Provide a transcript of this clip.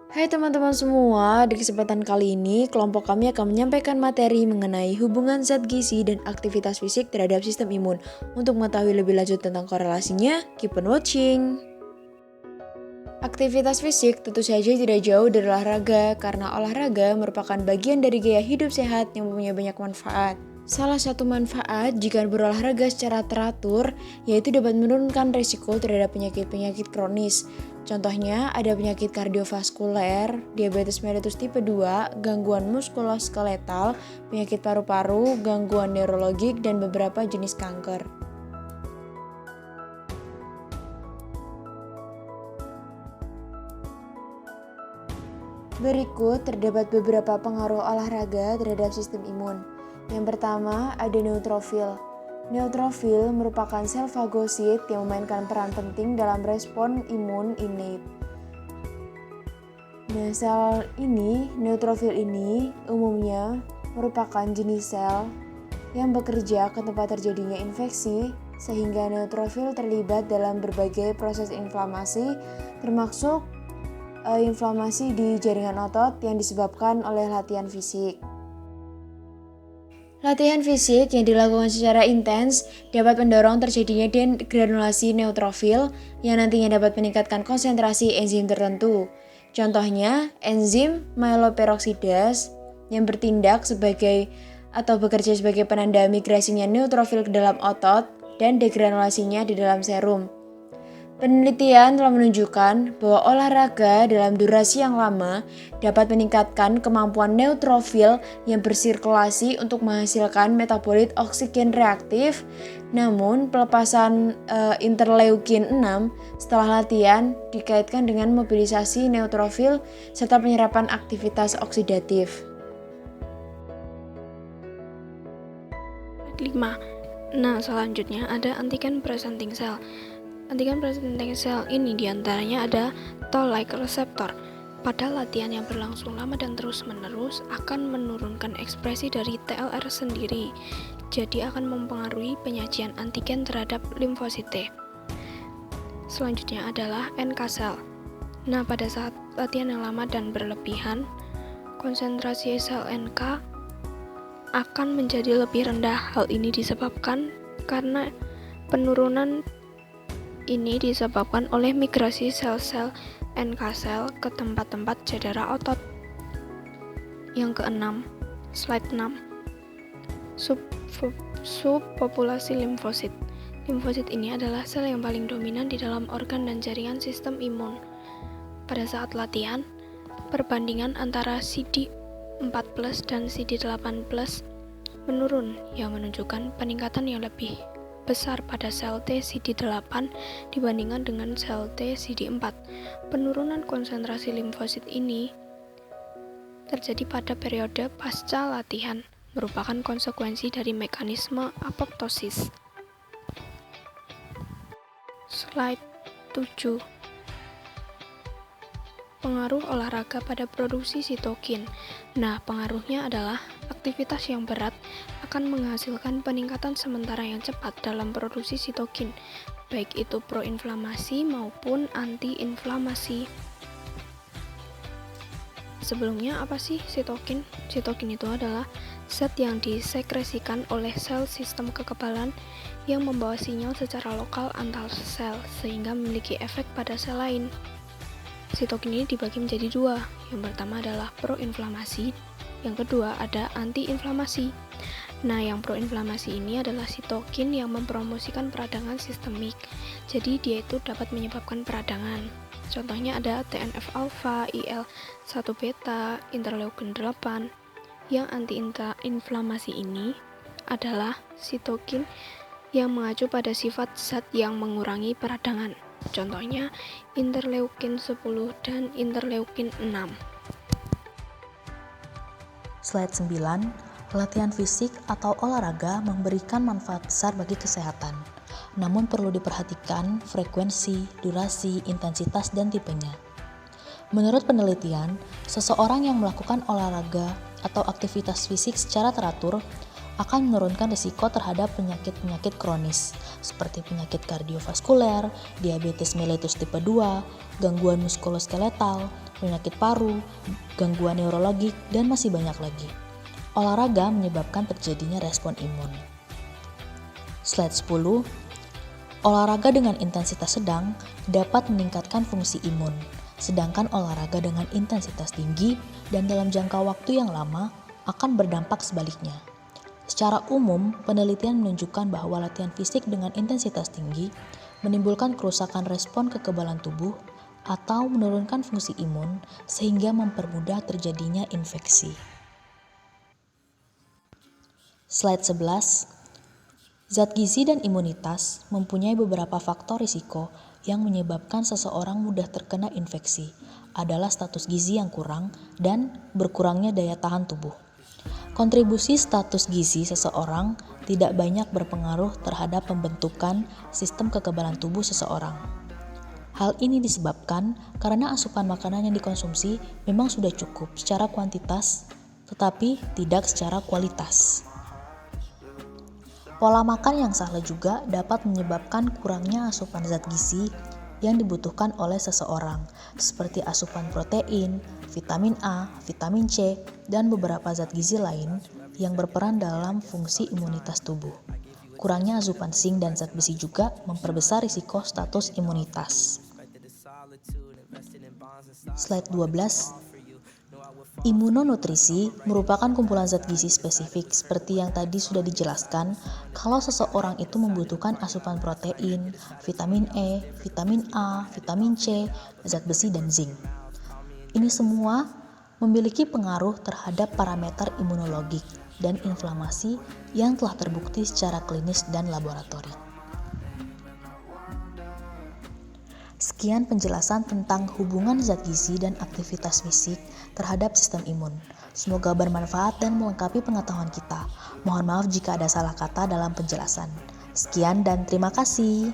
Hai teman-teman semua, di kesempatan kali ini kelompok kami akan menyampaikan materi mengenai hubungan zat gizi dan aktivitas fisik terhadap sistem imun. Untuk mengetahui lebih lanjut tentang korelasinya, keep on watching. Aktivitas fisik tentu saja tidak jauh dari olahraga karena olahraga merupakan bagian dari gaya hidup sehat yang mempunyai banyak manfaat. Salah satu manfaat jika berolahraga secara teratur yaitu dapat menurunkan risiko terhadap penyakit-penyakit kronis. Contohnya ada penyakit kardiovaskuler, diabetes mellitus tipe 2, gangguan muskuloskeletal, penyakit paru-paru, gangguan neurologik, dan beberapa jenis kanker. Berikut terdapat beberapa pengaruh olahraga terhadap sistem imun. Yang pertama, ada neutrofil. Neutrofil merupakan sel fagosit yang memainkan peran penting dalam respon imun innate. Nah, neutrofil ini umumnya merupakan jenis sel yang bekerja ke tempat terjadinya infeksi, sehingga neutrofil terlibat dalam berbagai proses inflamasi, termasuk inflamasi di jaringan otot yang disebabkan oleh latihan fisik. Latihan fisik yang dilakukan secara intens dapat mendorong terjadinya degranulasi neutrofil yang nantinya dapat meningkatkan konsentrasi enzim tertentu. Contohnya, enzim myeloperoksidase yang bertindak sebagai atau bekerja sebagai penanda migrasinya neutrofil ke dalam otot dan degranulasinya di dalam serum. Penelitian telah menunjukkan bahwa olahraga dalam durasi yang lama dapat meningkatkan kemampuan neutrofil yang bersirkulasi untuk menghasilkan metabolit oksigen reaktif. Namun, pelepasan interleukin 6 setelah latihan dikaitkan dengan mobilisasi neutrofil serta penyerapan aktivitas oksidatif. 5. Nah, selanjutnya ada antigen presenting cell. Antigen presenting cell ini diantaranya ada toll-like receptor. Pada latihan yang berlangsung lama dan terus-menerus akan menurunkan ekspresi dari TLR sendiri, jadi akan mempengaruhi penyajian antigen terhadap limfosit T. Selanjutnya adalah NK cell. Nah, pada saat latihan yang lama dan berlebihan, konsentrasi sel NK akan menjadi lebih rendah. Hal ini disebabkan karena penurunan ini disebabkan oleh migrasi sel-sel NK sel ke tempat-tempat cedera otot. Yang keenam, slide 6. Subpopulasi limfosit. Limfosit ini adalah sel yang paling dominan di dalam organ dan jaringan sistem imun. Pada saat latihan, perbandingan antara CD4+ dan CD8+ menurun yang menunjukkan peningkatan yang lebih besar pada sel T CD8 dibandingkan dengan sel T CD4. Penurunan konsentrasi limfosit ini terjadi pada periode pasca latihan, merupakan konsekuensi dari mekanisme apoptosis. Slide 7. Pengaruh olahraga pada produksi sitokin. Nah, pengaruhnya adalah aktivitas yang berat akan menghasilkan peningkatan sementara yang cepat dalam produksi sitokin, baik itu proinflamasi maupun antiinflamasi. Sebelumnya, apa sih sitokin? Sitokin itu adalah zat yang disekresikan oleh sel sistem kekebalan yang membawa sinyal secara lokal antar sel sehingga memiliki efek pada sel lain. Sitokin ini dibagi menjadi dua. Yang pertama adalah proinflamasi, yang kedua ada antiinflamasi. Nah, yang proinflamasi ini adalah sitokin yang mempromosikan peradangan sistemik. Jadi dia itu dapat menyebabkan peradangan. Contohnya ada TNF-alfa, IL-1 beta, interleukin 8. Yang antiinflamasi ini adalah sitokin yang mengacu pada sifat zat yang mengurangi peradangan. Contohnya interleukin 10 dan interleukin 6. Slide 9, latihan fisik atau olahraga memberikan manfaat besar bagi kesehatan. Namun perlu diperhatikan frekuensi, durasi, intensitas, dan tipenya. Menurut penelitian, seseorang yang melakukan olahraga atau aktivitas fisik secara teratur akan menurunkan risiko terhadap penyakit-penyakit kronis seperti penyakit kardiovaskuler, diabetes mellitus tipe 2, gangguan muskuloskeletal, penyakit paru, gangguan neurologik, dan masih banyak lagi. Olahraga menyebabkan terjadinya respon imun. Slide 10. Olahraga dengan intensitas sedang dapat meningkatkan fungsi imun, sedangkan olahraga dengan intensitas tinggi dan dalam jangka waktu yang lama akan berdampak sebaliknya. Secara umum, penelitian menunjukkan bahwa latihan fisik dengan intensitas tinggi menimbulkan kerusakan respon kekebalan tubuh atau menurunkan fungsi imun sehingga mempermudah terjadinya infeksi. Slide 11. Zat gizi dan imunitas mempunyai beberapa faktor risiko yang menyebabkan seseorang mudah terkena infeksi adalah status gizi yang kurang dan berkurangnya daya tahan tubuh. Kontribusi status gizi seseorang tidak banyak berpengaruh terhadap pembentukan sistem kekebalan tubuh seseorang. Hal ini disebabkan karena asupan makanan yang dikonsumsi memang sudah cukup secara kuantitas, tetapi tidak secara kualitas. Pola makan yang salah juga dapat menyebabkan kurangnya asupan zat gizi yang dibutuhkan oleh seseorang, seperti asupan protein, vitamin A, vitamin C, dan beberapa zat gizi lain yang berperan dalam fungsi imunitas tubuh. Kurangnya asupan zinc dan zat besi juga memperbesar risiko status imunitas. Slide 12. Imunonutrisi merupakan kumpulan zat gizi spesifik seperti yang tadi sudah dijelaskan kalau seseorang itu membutuhkan asupan protein, vitamin E, vitamin A, vitamin C, zat besi, dan zinc. Ini semua memiliki pengaruh terhadap parameter imunologik dan inflamasi yang telah terbukti secara klinis dan laboratorik. Sekian penjelasan tentang hubungan zat gizi dan aktivitas fisik terhadap sistem imun. Semoga bermanfaat dan melengkapi pengetahuan kita. Mohon maaf jika ada salah kata dalam penjelasan. Sekian dan terima kasih.